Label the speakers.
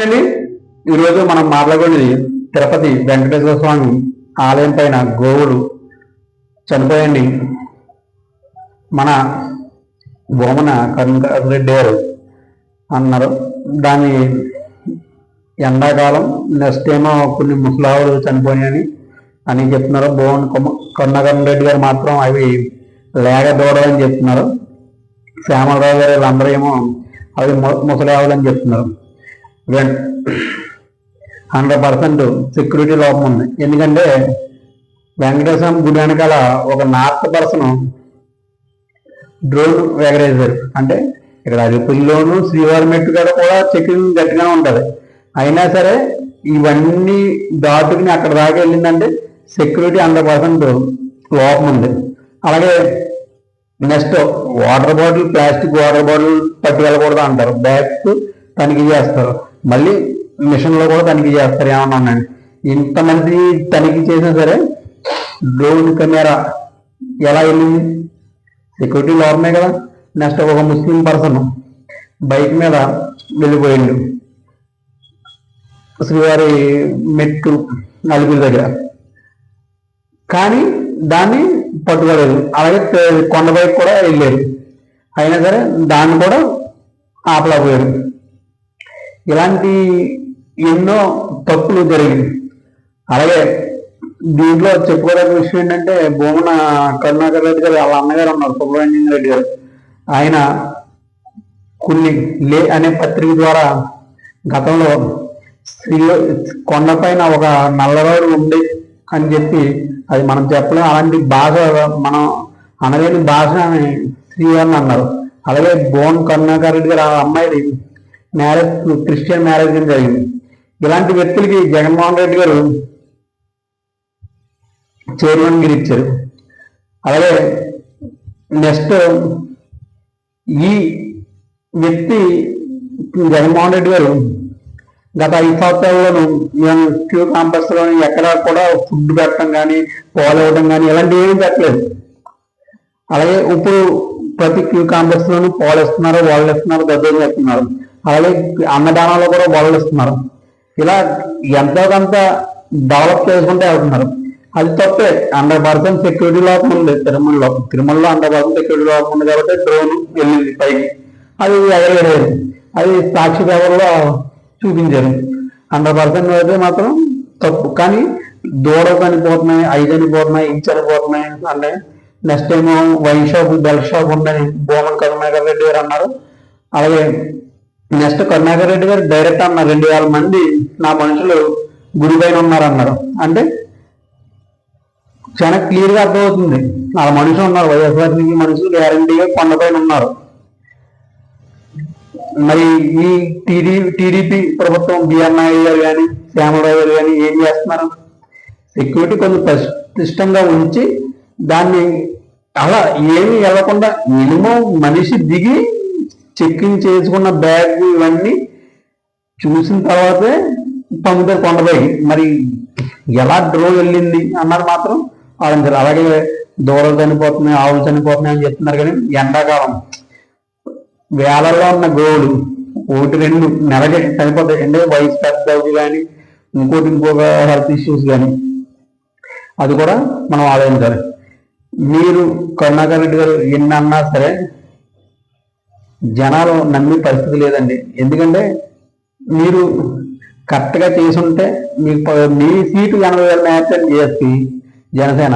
Speaker 1: అండి ఈరోజు మనం మాట్లాడుకునేది తిరుపతి వెంకటేశ్వర స్వామి ఆలయం పైన గోవులు చనిపోయండి. మన బొమ్మన కరుణాకర్ గారు అన్నారు. దాని ఎండాకాలం నెక్స్ట్ ఏమో కొన్ని ముసలావులు చనిపోయాయని అని చెప్తున్నారు. కరుణాకర్ రెడ్డి గారు మాత్రం అవి లేక దూడలని చెప్తున్నారు. శ్యామలరావు గారు వీళ్ళందరూ ఏమో అవి ముసలావులని చెప్తున్నారు. 100% సెక్యూరిటీ లోపం ఉంది. ఎందుకంటే వెంకటేశ్వర గుడి వెనకాల ఒక నార్త్ పర్సన్ డ్రోన్ ఎగరేశారు. అంటే ఇక్కడ అరిపుల్లోను శ్రీవారి మెట్టు కాడ కూడా చెకింగ్ గట్టిగా ఉంటుంది. అయినా సరే ఇవన్నీ దాటుకుని అక్కడ దాకా వెళ్ళిందంటే సెక్యూరిటీ 100% లోపం ఉంది. అలాగే next water bottle, plastic water bottle పట్టుకెళ్ళకూడదు అంటారు. బ్యాగ్స్ తనిఖీ చేస్తారు, మళ్ళీ మిషన్లో కూడా తనిఖీ చేస్తారు. ఏమన్నా ఉన్నాయండి, ఇంతమంది తనిఖీ చేసినా సరే డ్రోన్ కెమెరా ఎలా వెళ్ళింది? సెక్యూరిటీ లోపమే కదా. నెక్స్ట్ ఒక ముస్లిం పర్సన్ బైక్ మీద వెళ్ళిపోయిండు శ్రీవారి మెట్టు నలుగురి దగ్గర, కానీ దాన్ని పట్టుకోలేదు. అలాగే కొండ బైక్ కూడా వెళ్ళారు, అయినా సరే దాన్ని కూడా ఆపలేకపోయారు. ఇలాంటి ఎన్నో తప్పులు జరిగింది. అలాగే దీంట్లో చెప్పుకోదగ్గ విషయం ఏంటంటే భూమన కరుణాకర్ రెడ్డి గారు వాళ్ళ అన్నగారు ఉన్నారు, సుబ్రహ్మణ్యం రెడ్డి గారు. ఆయన కొన్ని లే అనే పత్రిక ద్వారా గతంలో కొండపైన ఒక నల్లరాడు ఉంది అని చెప్పి, అది మనం చెప్పలేం, అలాంటి భాష మనం అనలేని భాష అని శ్రీవారిని అన్నారు. అలాగే బోన్ కరుణాకర్ రెడ్డి గారు ఆ అమ్మాయిది మ్యారేజ్ క్రిస్టియన్ మ్యారేజ్ జరిగింది. ఇలాంటి వ్యక్తులకి జగన్మోహన్ రెడ్డి గారు చైర్మన్ గిరి ఇచ్చారు. అలాగే నెక్స్ట్ ఈ వ్యక్తి జగన్మోహన్ రెడ్డి గారు గత 5 సంవత్సరాల్లోనూ క్యూ క్యాంపస్లోని ఎక్కడా కూడా ఫుడ్ పెట్టడం కానీ పాలు ఇవ్వడం కానీ ఇలాంటివి ఏమీ పెట్టలేదు. అలాగే ఇప్పుడు ప్రతి క్యూ క్యాంపస్లోనూ పాలు ఇస్తున్నారు, వాళ్ళు ఇస్తున్నారు, దద్దోజనం ఇస్తున్నారు. అలాగే అన్నదానాల్లో కూడా వాళ్ళు ఇస్తున్నారు. ఇలా ఎంతో కొంత డెవలప్ చేసుకుంటే వెళ్తున్నారు. అది తప్పే. 100% సెక్యూరిటీ లోపం ఉంది తిరుమలలో 100% సెక్యూరిటీ లోపం ఉంది కాబట్టి డ్రోన్ వెళ్ళింది పైకి, అది ఎగరలేదు. అది సాక్షి పేపర్లో చూపించారు. 100% అయితే మాత్రం తప్పు. కానీ దూడలు చనిపోతున్నాయి, 5 చనిపోతున్నాయి, ఇంచు చనిపోతున్నాయి అంటే నెక్స్ట్ ఏమో వైన్ షాప్, బెల్ షాప్ ఉందని బోమన్ కరుణాకర్ రెడ్డి గారు అన్నారు. అలాగే నెక్స్ట్ కరుణాకర్ రెడ్డి గారు డైరెక్ట్ అన్నారు, 2000 మంది నా మనుషులు గుడి పైన ఉన్నారన్నారు. అంటే చాలా క్లియర్గా అర్థమవుతుంది, వాళ్ళ మనుషులు ఉన్నారు, వైఎస్ఆర్సీపీ మనుషులు గ్యారంటీగా కొండపైన ఉన్నారు. మరి ఈ టీడీపీ ప్రభుత్వం బిఎన్ఐ గారు కానీ శ్యామరావు గారు కానీ ఏం చేస్తున్నారు? సెక్యూరిటీ కొంచెం ప్రతిష్టంగా ఉంచి దాన్ని అలా ఏమీ వెళ్లకుండా మినిమం మనిషి దిగి చెక్కింగ్ చేసుకున్న బ్యాగ్ ఇవన్నీ చూసిన తర్వాతే పంపుతారు కొండపై. మరి ఎలా డ్రోన్ వెళ్ళింది అన్నారు మాత్రం ఆలోచించారు. అలాగే దూడలు చనిపోతున్నాయి, ఆవులు చనిపోతున్నాయి అని చెప్తున్నారు. కానీ ఎండాకాలం వేలల్లో ఉన్న గోవులు 1-2 నెలకి చనిపోతాయి. అంటే వయసు పెద్దవి కానీ ఇంకొక హెల్త్ ఇష్యూస్ కానీ, అది కూడా మనం ఆలోచించాలి. మీరు కరుణాకర్ రెడ్డి గారు ఎన్ని అన్నా సరే జనాలు నమ్మే పరిస్థితి లేదండి. ఎందుకంటే మీరు కరెక్ట్గా చేసుంటే మీ సీటు 80,000 మ్యాచ్ చేసి జనసేన